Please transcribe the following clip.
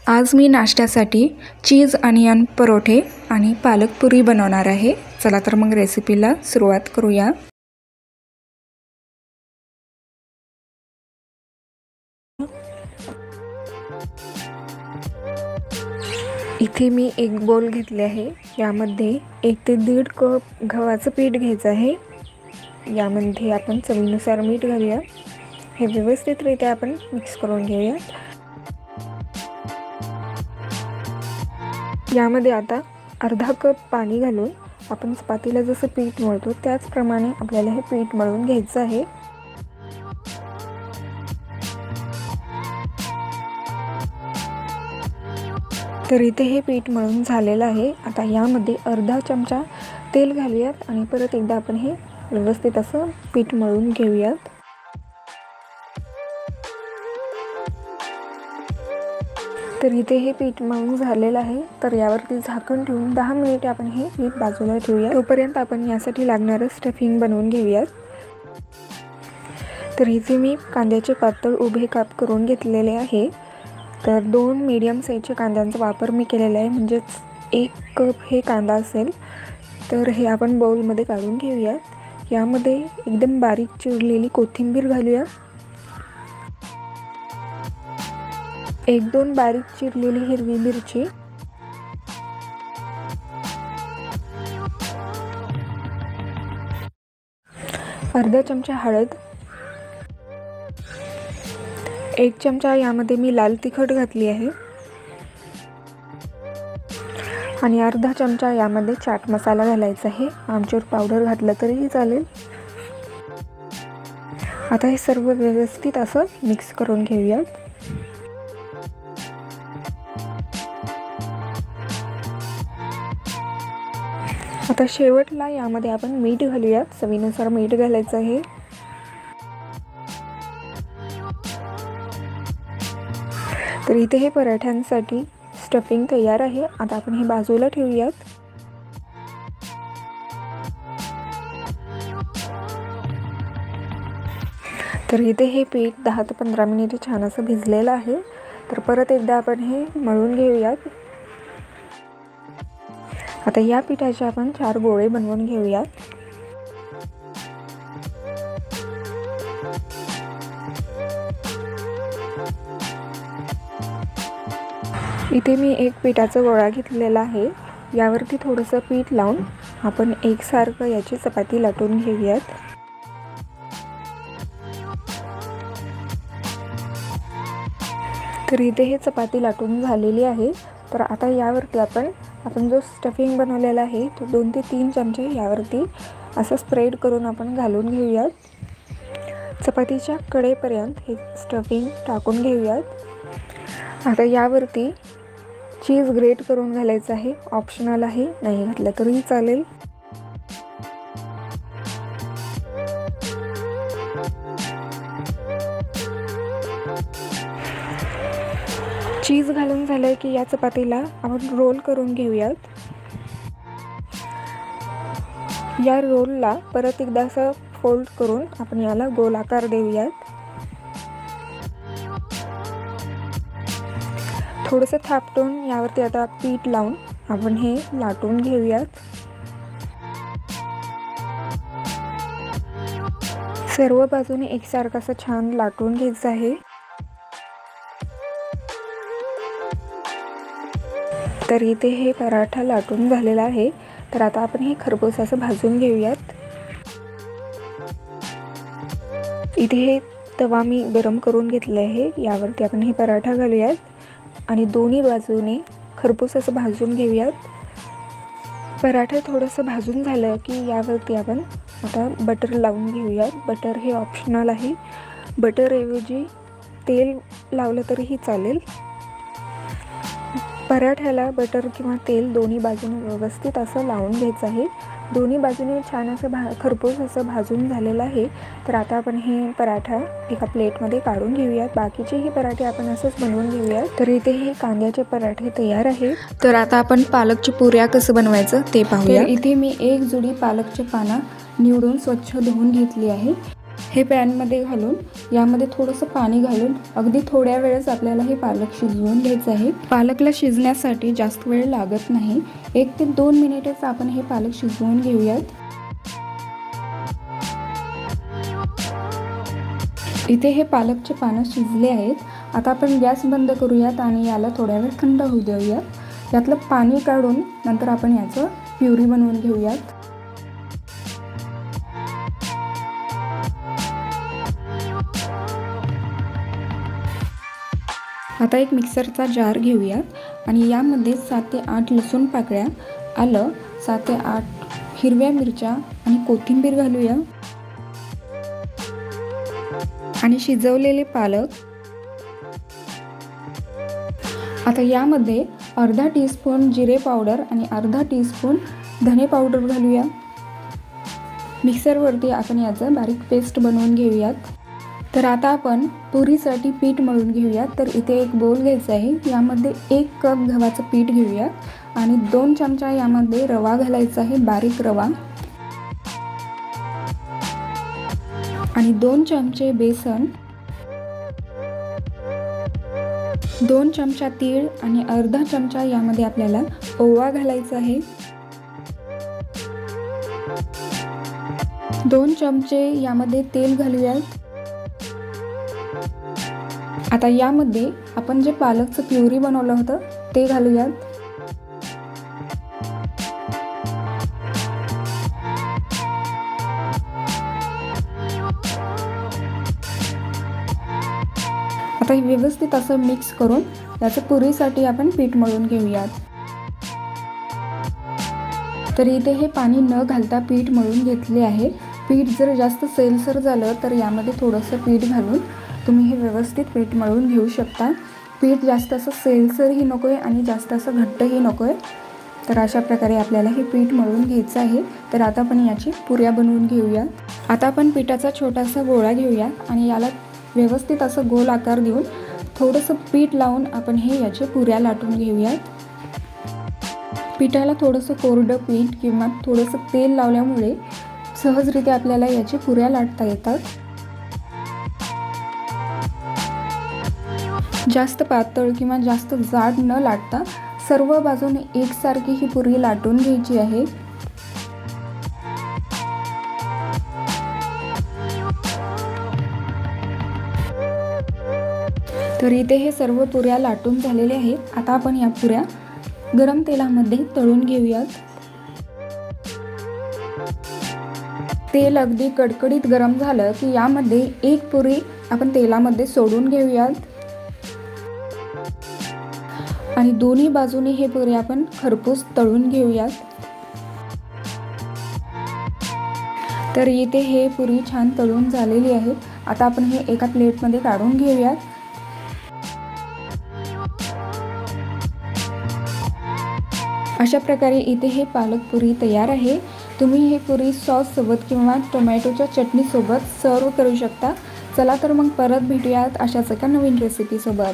आज मी नाश्त्यासाठी चीज अनियन परोठे आणि पालक पुरी बनवणार आहे। चला तर मग रेसिपीला सुरुवात करूया। इथे मी एक बोल घेतले आहे। यामध्ये 1 ते 1.5 कप गव्हाचं पीठ घ्यायचं आहे। यामध्ये आपण चवीनुसार मीठ घालूया। हे व्यवस्थितरित्या आपण मिक्स करून घेऊया। यामध्ये आता अर्धा कप पाणी घालून आपण चपातीला जसं पीठ मळतो त्याचप्रमाणे आपल्याला हे पीठ मळून घ्यायचं आहे। तर इथे हे पीठ मळून झालेलं आहे। आता यामध्ये अर्धा चमचा तेल घालूयात आणि परत एकदा आपण हे व्यवस्थित असं पीठ मळून घेऊयात। तर इथे हे पीठ मळून झालेलं आहे। तर यावरती झाकण ठेवून 10 मिनिटे आपण हे पीठ बाजूला ठेवूया। तोपर्यंत आपण यासाठी लागणारं स्टफिंग बनवून घेऊयात। तर इथे मी कांद्याचे पातळ उभे काप करून घेतलेले आहे। तर 2 मीडियम साईजच्या कांद्यांचा वापर मी केलेला आहे, म्हणजेच 1 कप हे कांदा असेल। तर हे आपण बाउलमध्ये काढून घेऊयात। यामध्ये एकदम बारीक चिरलेली कोथिंबीर घालूया। 1-2 बारीक चिरलेली हिरवी मिरची, अर्धा चमचा हळद, 1 चमचा यामध्ये मी लाल तिखट घातली आहे आणि अर्धा चमचा यामध्ये चाट मसाला घालायचा आहे। आमचूर पावडर घातलं तरीही चालेल। आता हे सर्व व्यवस्थित असं मिक्स करून घेऊयात। आता शेवटला यामध्ये आपण मीठ घालूयात। चवीनुसार मीठ घालायचं आहे। तर इथे हे पराठ्यांसाठी स्टफिंग तयार आहे। आता आपण हे बाजूला ठेवूयात। तर इथे हे पीठ 10 ते 15 मिनिटे छान असं भिजलेलं आहे। तर परत एकदा आपण हे मळून घेऊयात। आता या पिठाचे आपण 4 गोळे बनवून घेऊयात। इथे मी एक पिठाचा गोळा घेतलेला आहे। यावरती थोडंसं पीठ लावून आपण एकसारखं याची चपाती लाटून घेऊयात। तर इथे हे चपाती लाटून झालेली आहे। तर आता यावरती आपण जो स्टफिंग बनवलेला आहे तो 2 ते 3 चमचे यावरती असं स्प्रेड करून आपण घालून घेऊयात। चपातीच्या कडेपर्यंत हे स्टफिंग टाकून घेऊयात। आता यावरती चीज ग्रेट करून घालायचं आहे। ऑप्शनल आहे, नाही घातलं तरीही चालेल। चीज घालून झालं की या चपातीला आपण रोल करून घेऊयात। या रोलला परत एकदा असं फोल्ड करून आपण याला गोल आकार देऊयात। थोडंसं थापटून यावरती आता पीठ लावून आपण हे लाटून घेऊयात। सर्व बाजूने एकसारखं असं छान लाटून घ्यायचं आहे। तर इथे हे पराठा लाटून झालेला आहे। तर आता आपण हे खरपूस असं भाजून घेऊयात। इथे हे तवा मी गरम करून घेतले आहे। यावरती आपण हे पराठा घालूयात आणि दोन्ही बाजूने खरपूस असं भाजून घेऊयात। पराठा थोडंसं भाजून झालं की यावरती आपण आता बटर लावून घेऊयात। बटर हे ऑप्शनल आहे, बटरऐवजी तेल लावलं तरीही चालेल। पराठ्याला बटर किंवा तेल दोन्ही बाजूने व्यवस्थित असं लावून घ्यायचं आहे। दोन्ही बाजूने छान असं खरपूस असं भाजून झालेलं आहे। तर आता आपण हे पराठा एका प्लेटमध्ये काढून घेऊयात। बाकीचेही पराठे आपण असंच बनवून घेऊयात। तर इथे हे कांद्याचे पराठे तयार आहे। तर आता आपण पालकची पुऱ्या कसं बनवायचं ते पाहूया। इथे मी 1 जुडी पालकची पानं निवडून स्वच्छ धुवून घेतली आहे। हे पॅनमध्ये घालून यामध्ये थोडंसं पाणी घालून अगदी थोड्या वेळच आपल्याला हे पालक शिजवून घ्यायचं आहे। पालकला शिजण्यासाठी जास्त वेळ लागत नाही, 1 ते 2 मिनिटेच आपण हे पालक शिजवून घेऊयात। इथे हे पालकचे पानं शिजले आहेत। आता आपण गॅस बंद करूयात आणि याला थोड्या वेळ थंड होऊ देऊयात। यातलं पाणी काढून नंतर आपण याचं प्युरी बनवून घेऊयात। आता एक मिक्सरचा जार घेऊयात आणि यामध्ये 7 ते 8 लसूण पाकळ्या, आलं, 7 ते 8 हिरव्या मिरच्या आणि कोथिंबीर घालूया आणि शिजवलेले पालक। आता यामध्ये अर्धा टीस्पून जिरे पावडर आणि अर्धा टीस्पून धने पावडर घालूया। मिक्सरवरती आपण याचं बारीक पेस्ट बनवून घेऊयात। तर आता आपण पुरीसाठी पीठ मळून घेऊयात। तर इथे एक बोल घ्यायचा आहे, यामध्ये 1 कप गव्हाचं पीठ घेऊयात आणि 2 चमचा यामध्ये रवा घालायचा आहे, बारीक रवा, आणि 2 चमचे बेसन, 2 चमचा तीळ आणि अर्धा चमचा यामध्ये आपल्याला ओवा घालायचा आहे। 2 चमचे यामध्ये तेल घालूयात। आता यामध्ये आपण जे पालकचं प्युरी बनवलं होतं ते घालूयात। आता हे व्यवस्थित असं मिक्स करून याचं पुरीसाठी आपण पीठ मळून घेऊयात। तर इथे हे पाणी न घालता पीठ मळून घेतले आहे। पीठ जर जास्त सैलसर झालं तर यामध्ये थोडंसं पीठ घालून तुम्ही हे व्यवस्थित पीठ मळून घेऊ शकता। पीठ जास्त असं सैलसरही नको आहे आणि जास्त असं घट्टही नको आहे। तर अशा प्रकारे आपल्याला हे पीठ मळून घ्यायचं आहे। तर आता आपण याची पुऱ्या बनवून घेऊया। आता आपण पिठाचा छोटासा गोळा घेऊया आणि याला व्यवस्थित असं गोल आकार देऊन थोडंसं पीठ लावून आपण हे याचे पुऱ्या लाटून घेऊयात। पिठाला थोडंसं कोरडं पीठ किंवा थोडंसं तेल लावल्यामुळे सहजरित्या आपल्याला याची पुऱ्या लाटता येतात। जास्त पातळ किंवा जास्त जाड न लाटता सर्व बाजूने एकसारखी ही पुरी लाटून घ्यायची आहे। तर इथे हे सर्व पुऱ्या लाटून झालेले आहेत। आता आपण या पुऱ्या गरम तेलामध्ये तळून घेऊयात। तेल अगदी कडकडीत गरम झालं की यामध्ये एक पुरी आपण तेलामध्ये सोडून घेऊयात आणि दोन्ही बाजूने हे पुरी आपण खरपूस तळून घेऊयात। तर इथे हे पुरी छान तळून झालेली आहे। आता आपण हे एका प्लेटमध्ये काढून घेऊयात। अशा प्रकारे इथे हे पालक पुरी तयार आहे। तुम्ही हे पुरी सॉस सोबत किंवा टोमॅटोच्या चटणी सोबत सर्व करू शकता। चला तर मग परत भेटूयात अशाच एका नवीन रेसिपी सोबत।